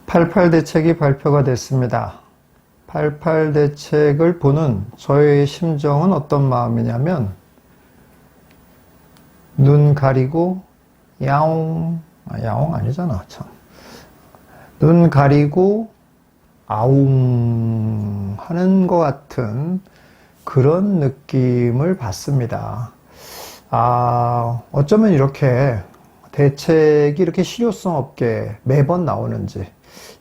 88 대책이 발표가 됐습니다. 88 대책을 보는 저의 심정은 어떤 마음이냐면 눈 가리고 야옹, 야옹 아니잖아 참. 눈 가리고 아웅 하는 것 같은 그런 느낌을 받습니다. 어쩌면 이렇게 대책이 이렇게 실효성 없게 매번 나오는지,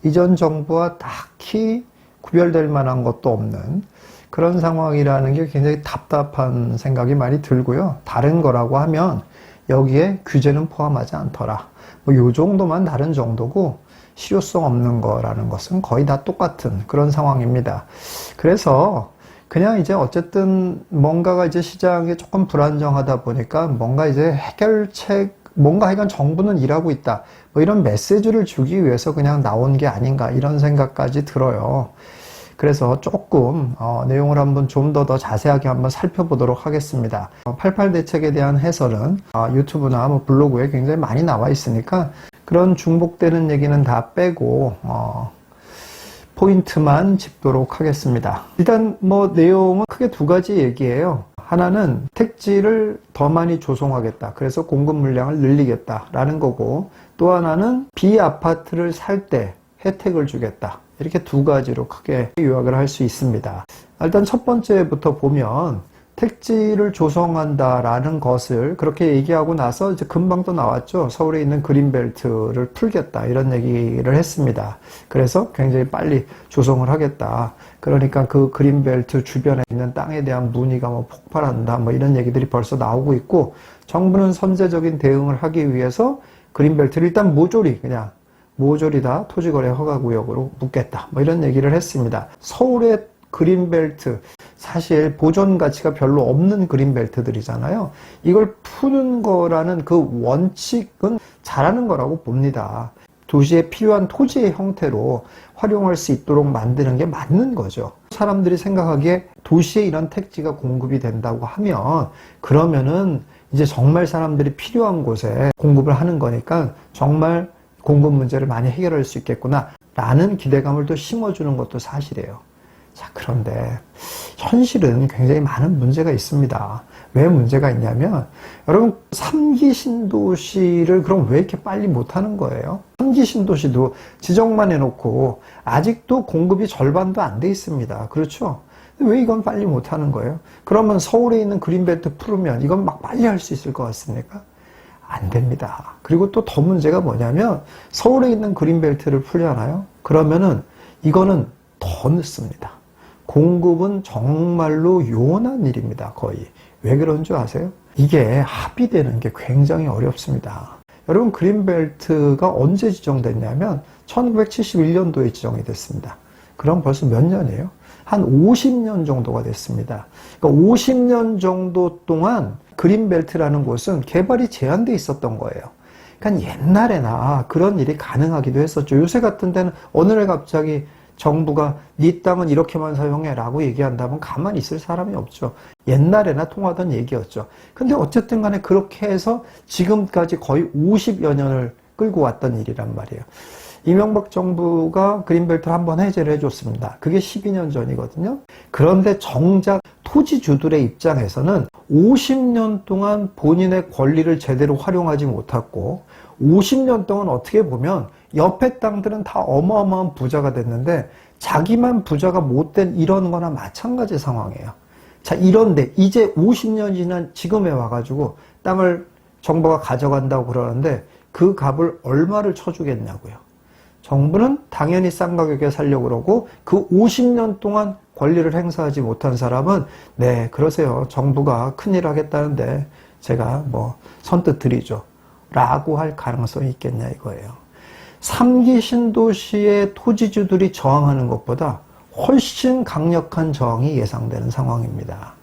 이전 정부와 딱히 구별될 만한 것도 없는 그런 상황이라는 게 굉장히 답답한 생각이 많이 들고요. 다른 거라고 하면 여기에 규제는 포함하지 않더라. 요 정도만 다른 정도고 실효성 없는 거라는 것은 거의 다 똑같은 그런 상황입니다. 그래서 그냥 이제 어쨌든 뭔가가 이제 시장이 조금 불안정하다 보니까 뭔가 이제 해결책, 뭔가 하여간 정부는 일하고 있다, 뭐 이런 메시지를 주기 위해서 그냥 나온 게 아닌가 이런 생각까지 들어요. 그래서 조금 내용을 한번 좀 더 자세하게 한번 살펴보도록 하겠습니다. 88 대책에 대한 해설은 유튜브나 뭐 블로그에 굉장히 많이 나와 있으니까 그런 중복되는 얘기는 다 빼고 포인트만 짚도록 하겠습니다. 일단 뭐 내용은 크게 두 가지 얘기예요. 하나는 택지를 더 많이 조성하겠다, 그래서 공급 물량을 늘리겠다라는 거고, 또 하나는 비아파트를 살 때 혜택을 주겠다, 이렇게 두 가지로 크게 요약을 할 수 있습니다. 일단 첫 번째부터 보면 택지를 조성한다라는 것을 그렇게 얘기하고 나서 이제 금방 또 나왔죠. 서울에 있는 그린벨트를 풀겠다, 이런 얘기를 했습니다. 그래서 굉장히 빨리 조성을 하겠다. 그러니까 그 그린벨트 주변에 있는 땅에 대한 문의가 뭐 폭발한다, 뭐 이런 얘기들이 벌써 나오고 있고, 정부는 선제적인 대응을 하기 위해서 그린벨트를 일단 모조리 다 토지거래 허가구역으로 묶겠다, 뭐 이런 얘기를 했습니다. 서울의 그린벨트, 사실 보존 가치가 별로 없는 그린벨트들이잖아요. 이걸 푸는 거라는 그 원칙은 잘하는 거라고 봅니다. 도시에 필요한 토지의 형태로 활용할 수 있도록 만드는 게 맞는 거죠. 사람들이 생각하기에 도시에 이런 택지가 공급이 된다고 하면, 그러면은 이제 정말 사람들이 필요한 곳에 공급을 하는 거니까 정말 공급 문제를 많이 해결할 수 있겠구나 라는 기대감을 또 심어주는 것도 사실이에요. 자, 그런데 현실은 굉장히 많은 문제가 있습니다. 왜 문제가 있냐면, 여러분 3기 신도시를 그럼 왜 이렇게 빨리 못하는 거예요? 3기 신도시도 지정만 해놓고 아직도 공급이 절반도 안 돼 있습니다. 그렇죠? 왜 이건 빨리 못하는 거예요? 그러면 서울에 있는 그린벨트 풀으면 이건 막 빨리 할 수 있을 것 같습니까? 안 됩니다. 그리고 또 더 문제가 뭐냐면, 서울에 있는 그린벨트를 풀잖아요. 그러면은 이거는 더 늦습니다. 공급은 정말로 요원한 일입니다. 거의. 왜 그런 줄 아세요? 이게 합의되는 게 굉장히 어렵습니다. 여러분 그린벨트가 언제 지정됐냐면 1971년도에 지정이 됐습니다. 그럼 벌써 몇 년이에요? 한 50년 정도가 됐습니다. 그러니까 50년 정도 동안 그린벨트라는 곳은 개발이 제한돼 있었던 거예요. 그러니까 옛날에나 그런 일이 가능하기도 했었죠. 요새 같은 데는 어느 날 갑자기 정부가 네 땅은 이렇게만 사용해 라고 얘기한다면 가만히 있을 사람이 없죠. 옛날에나 통하던 얘기였죠. 근데 어쨌든 간에 그렇게 해서 지금까지 거의 50여 년을 끌고 왔던 일이란 말이에요. 이명박 정부가 그린벨트를 한번 해제를 해줬습니다. 그게 12년 전이거든요. 그런데 정작 토지주들의 입장에서는 50년 동안 본인의 권리를 제대로 활용하지 못했고, 50년 동안 어떻게 보면 옆에 땅들은 다 어마어마한 부자가 됐는데 자기만 부자가 못된 이런 거나 마찬가지 상황이에요. 자, 이런데 이제 50년이 지난 지금에 와가지고 땅을 정부가 가져간다고 그러는데 그 값을 얼마를 쳐주겠냐고요. 정부는 당연히 싼 가격에 살려고 그러고, 그 50년 동안 권리를 행사하지 못한 사람은 네, 그러세요. 정부가 큰일 하겠다는데 제가 뭐 선뜻 드리죠 라고 할 가능성이 있겠냐 이거예요. 3기 신도시의 토지주들이 저항하는 것보다 훨씬 강력한 저항이 예상되는 상황입니다.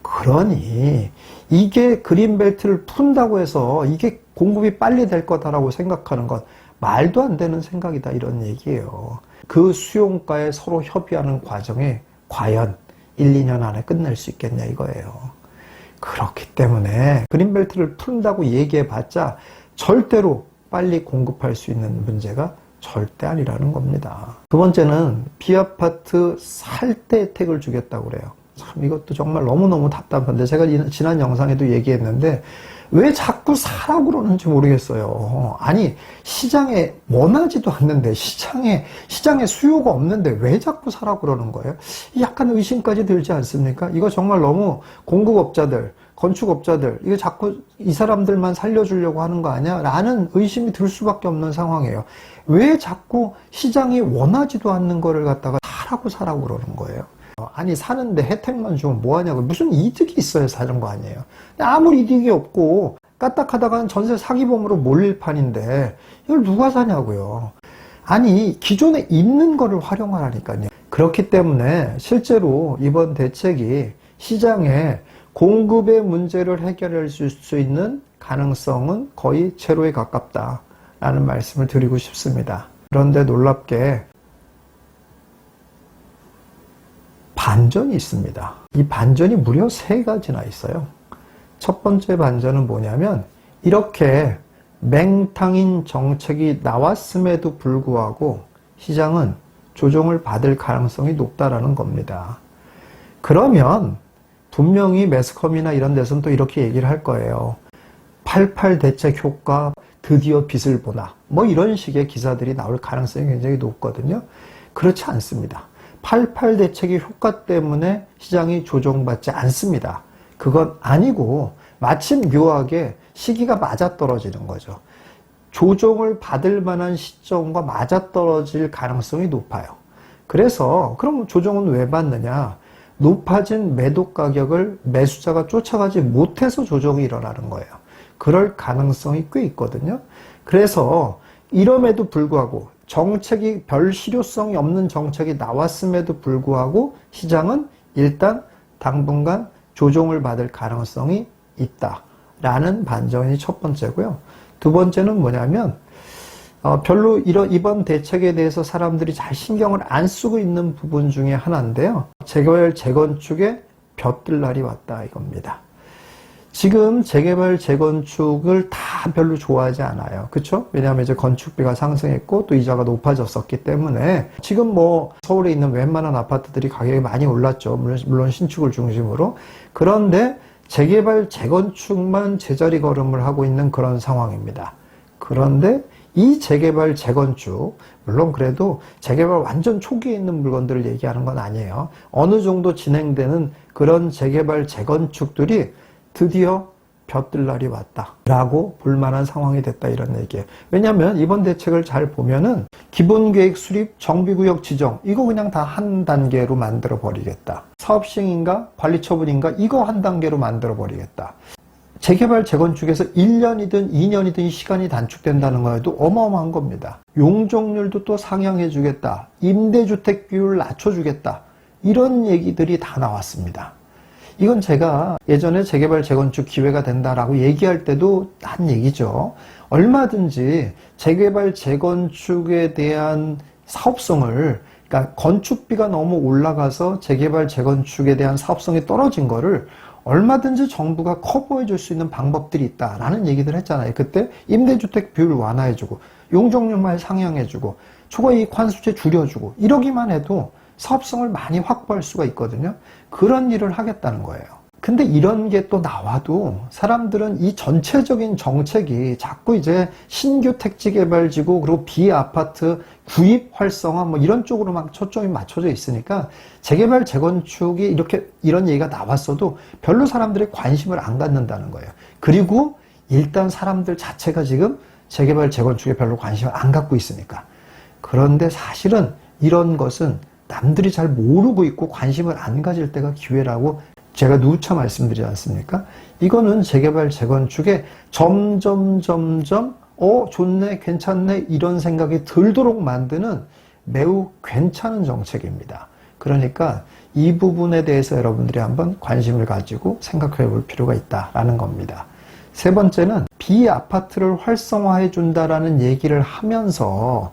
그러니 이게 그린벨트를 푼다고 해서 이게 공급이 빨리 될 거다라고 생각하는 건 말도 안 되는 생각이다, 이런 얘기예요. 그 수용가에 서로 협의하는 과정에 과연 1, 2년 안에 끝낼 수 있겠냐 이거예요. 그렇기 때문에 그린벨트를 푼다고 얘기해봤자 절대로 빨리 공급할 수 있는 문제가 절대 아니라는 겁니다. 두 번째는 B아파트 살 때 혜택을 주겠다고 그래요. 참 이것도 정말 너무너무 답답한데 제가 지난 영상에도 얘기했는데 왜 자꾸 사라고 그러는지 모르겠어요. 아니 시장에 원하지도 않는데 시장에 수요가 없는데 왜 자꾸 사라고 그러는 거예요? 약간 의심까지 들지 않습니까? 이거 정말 너무 공급업자들, 건축업자들 이거 자꾸 이 사람들만 살려주려고 하는 거 아니야? 라는 의심이 들 수밖에 없는 상황이에요. 왜 자꾸 시장이 원하지도 않는 거를 갖다가 사라고 그러는 거예요? 아니 사는데 혜택만 주면 뭐하냐고. 무슨 이득이 있어야 사는 거 아니에요. 아무리 이득이 없고 까딱하다가는 전세 사기범으로 몰릴 판인데 이걸 누가 사냐고요. 아니 기존에 있는 거를 활용하라니까요. 그렇기 때문에 실제로 이번 대책이 시장에 공급의 문제를 해결할 수 있는 가능성은 거의 제로에 가깝다라는 말씀을 드리고 싶습니다. 그런데 놀랍게 반전이 있습니다. 이 반전이 무려 3가지나 있어요. 첫 번째 반전은 뭐냐면 이렇게 맹탕인 정책이 나왔음에도 불구하고 시장은 조정을 받을 가능성이 높다라는 겁니다. 그러면 분명히 매스컴이나 이런 데서는 또 이렇게 얘기를 할 거예요. 88 대책 효과 드디어 빛을 보나 뭐 이런 식의 기사들이 나올 가능성이 굉장히 높거든요. 그렇지 않습니다. 88 대책의 효과 때문에 시장이 조정받지 않습니다. 그건 아니고 마침 묘하게 시기가 맞아떨어지는 거죠. 조정을 받을 만한 시점과 맞아떨어질 가능성이 높아요. 그래서 그럼 조정은 왜 받느냐? 높아진 매도 가격을 매수자가 쫓아가지 못해서 조정이 일어나는 거예요. 그럴 가능성이 꽤 있거든요. 그래서 이럼에도 불구하고 정책이 별 실효성이 없는 정책이 나왔음에도 불구하고 시장은 일단 당분간 조정을 받을 가능성이 있다라는 반전이 첫 번째고요. 두 번째는 뭐냐면 별로 이번 대책에 대해서 사람들이 잘 신경을 안 쓰고 있는 부분 중에 하나인데요. 재개발, 재건축에 벼뜰 날이 왔다 이겁니다. 지금 재개발, 재건축을 다 별로 좋아하지 않아요. 그렇죠? 왜냐하면 이제 건축비가 상승했고 또 이자가 높아졌었기 때문에 지금 뭐 서울에 있는 웬만한 아파트들이 가격이 많이 올랐죠. 물론 신축을 중심으로. 그런데 재개발, 재건축만 제자리 걸음을 하고 있는 그런 상황입니다. 그런데 이 재개발, 재건축, 물론 그래도 재개발 완전 초기에 있는 물건들을 얘기하는 건 아니에요. 어느 정도 진행되는 그런 재개발, 재건축들이 드디어 벼뜰 날이 왔다 라고 볼만한 상황이 됐다 이런 얘기예요. 왜냐하면 이번 대책을 잘 보면은 기본계획 수립, 정비구역 지정 이거 그냥 다 한 단계로 만들어 버리겠다. 사업시행인가 관리처분인가 이거 한 단계로 만들어 버리겠다. 재개발, 재건축에서 1년이든 2년이든 시간이 단축된다는 거에도 어마어마한 겁니다. 용적률도 또 상향해 주겠다. 임대주택 비율을 낮춰주겠다. 이런 얘기들이 다 나왔습니다. 이건 제가 예전에 재개발, 재건축 기회가 된다라고 얘기할 때도 한 얘기죠. 얼마든지 재개발, 재건축에 대한 사업성을, 그러니까 건축비가 너무 올라가서 재개발, 재건축에 대한 사업성이 떨어진 거를 얼마든지 정부가 커버해 줄 수 있는 방법들이 있다라는 얘기들 했잖아요. 그때 임대주택 비율 완화해주고 용적률만 상향해주고 초과이익 환수제 줄여주고 이러기만 해도 사업성을 많이 확보할 수가 있거든요. 그런 일을 하겠다는 거예요. 근데 이런 게 또 나와도 사람들은 이 전체적인 정책이 자꾸 이제 신규 택지 개발지구 그리고 비아파트 구입 활성화 뭐 이런 쪽으로 막 초점이 맞춰져 있으니까 재개발, 재건축이 이런 얘기가 나왔어도 별로 사람들이 관심을 안 갖는다는 거예요. 그리고 일단 사람들 자체가 지금 재개발, 재건축에 별로 관심을 안 갖고 있으니까. 그런데 사실은 이런 것은 남들이 잘 모르고 있고 관심을 안 가질 때가 기회라고 제가 누차 말씀드리지 않습니까? 이거는 재개발, 재건축에 점점 좋네, 괜찮네 이런 생각이 들도록 만드는 매우 괜찮은 정책입니다. 그러니까 이 부분에 대해서 여러분들이 한번 관심을 가지고 생각해 볼 필요가 있다라는 겁니다. 세 번째는 비아파트를 활성화해 준다라는 얘기를 하면서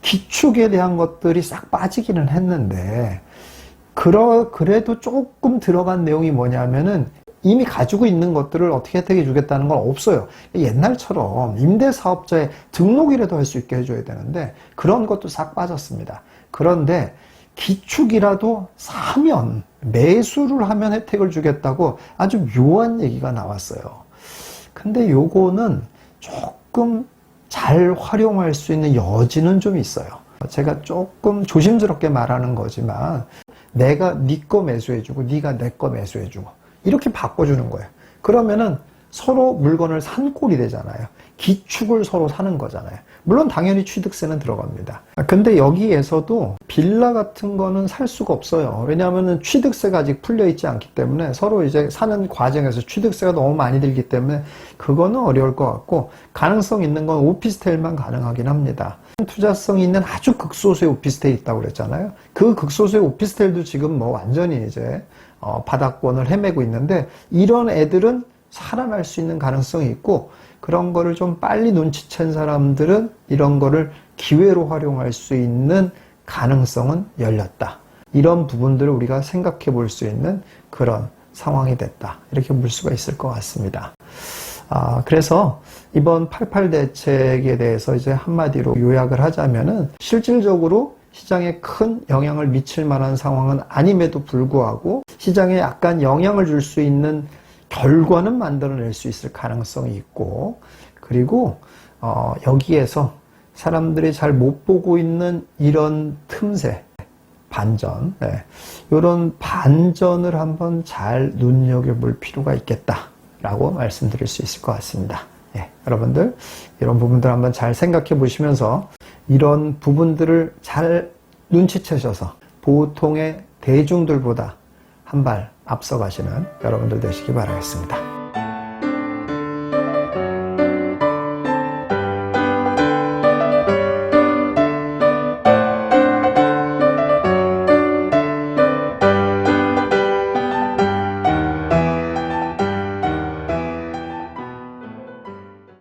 기축에 대한 것들이 싹 빠지기는 했는데 그래도 조금 들어간 내용이 뭐냐면은 이미 가지고 있는 것들을 어떻게 혜택해 주겠다는 건 없어요. 옛날처럼 임대사업자의 등록이라도 할 수 있게 해줘야 되는데 그런 것도 싹 빠졌습니다. 그런데 기축이라도 사면, 매수를 하면 혜택을 주겠다고 아주 묘한 얘기가 나왔어요. 근데 요거는 조금 잘 활용할 수 있는 여지는 좀 있어요. 제가 조금 조심스럽게 말하는 거지만 내가 네 거 매수해주고 네가 내 거 매수해주고 이렇게 바꿔주는 거예요. 그러면은 서로 물건을 산 꼴이 되잖아요. 기축을 서로 사는 거잖아요. 물론 당연히 취득세는 들어갑니다. 근데 여기에서도 빌라 같은 거는 살 수가 없어요. 왜냐하면 취득세가 아직 풀려 있지 않기 때문에 서로 이제 사는 과정에서 취득세가 너무 많이 들기 때문에 그거는 어려울 것 같고, 가능성 있는 건 오피스텔만 가능하긴 합니다. 투자성이 있는 아주 극소수의 오피스텔이 있다고 그랬잖아요. 그 극소수의 오피스텔도 지금 뭐 완전히 이제 바닥권을 헤매고 있는데, 이런 애들은 살아날 수 있는 가능성이 있고, 그런 거를 좀 빨리 눈치챈 사람들은 이런 거를 기회로 활용할 수 있는 가능성은 열렸다. 이런 부분들을 우리가 생각해 볼 수 있는 그런 상황이 됐다. 이렇게 볼 수가 있을 것 같습니다. 그래서 이번 88 대책에 대해서 이제 한마디로 요약을 하자면은, 실질적으로 시장에 큰 영향을 미칠 만한 상황은 아님에도 불구하고 시장에 약간 영향을 줄 수 있는 결과는 만들어낼 수 있을 가능성이 있고, 그리고 여기에서 사람들이 잘 못 보고 있는 이런 틈새, 반전, 이런 반전을 한번 잘 눈여겨볼 필요가 있겠다라고 말씀드릴 수 있을 것 같습니다. 여러분들 이런 부분들 한번 잘 생각해 보시면서 이런 부분들을 잘 눈치채셔서 보통의 대중들보다 한 발 앞서가시는 여러분들 되시기 바라겠습니다.